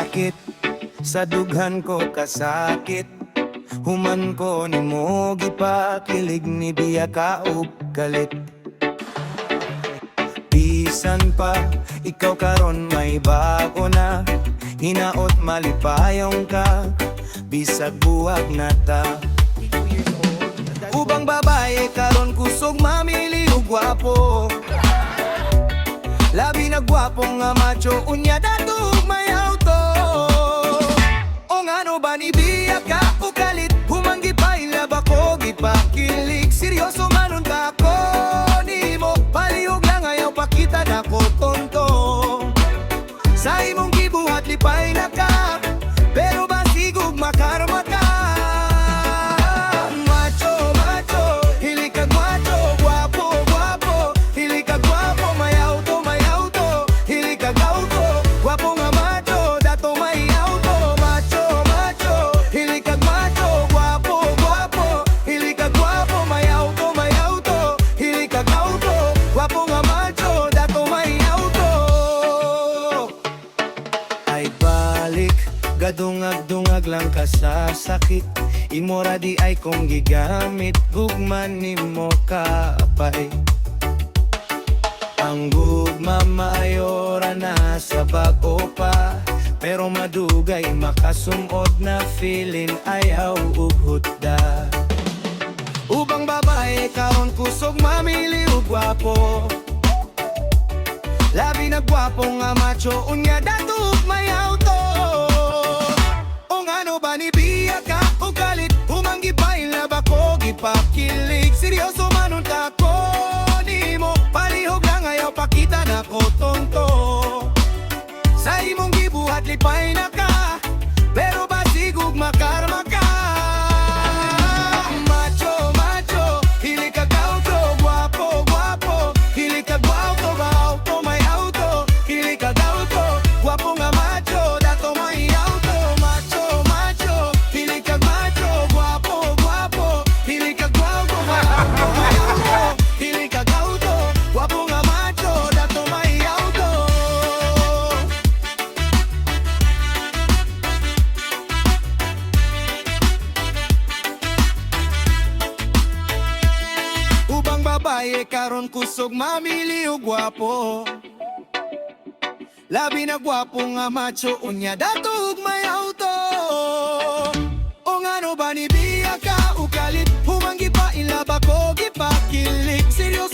bakit sa dughan ko kasakit. Human ko ni mo gipakilig ni biya ka og galit. Bisan pa ikaw karon may bago na, hinaot malipayong ka, bisag buwag na ta. Ubang babae karon kusog mamili og gwapo, labi na gwapo nga macho unya datog may auto. O ngano ba ni biya ka o kalit, humanggi pa ilaba ko gipakilig. Seryoso manon ka ko nimo, palihog lang ayaw pakita na ko tonto. Sa imong gibuhat lipay na ka, pero basigog makarma ka. Gadungag-dungag lang ka sa sakit, imora di ay kong gigamit, gugman ni mo kapay. Ang gugma maayora na sa bago pa, pero madugay makasumod na feeling ayaw ug da. Ubang babae karon kusog mamili og gwapo, labi na gwapo nga macho unya datog may auto. Ano ba ni biya ka o galit, humanggi pa ilaba ko gipakilig. Seryoso manon ka ko nimo, palihog lang ayaw pakita na ko tonto. Sa imong gibuhat lipay na ka, pero basigog makarma ka. Macho, macho, hili ka gauto, guwapo, guwapo, hili ka guwapo, auto, may auto, hili ka gauto, guwapo nga macho, dato may auto. Babae karon kusog mamili og gwapo, labi na gwapo nga macho unya datog may auto. O ngano ba ni biya ka o kalit, humanggi pa ilaba ko gipakilig. Seryoso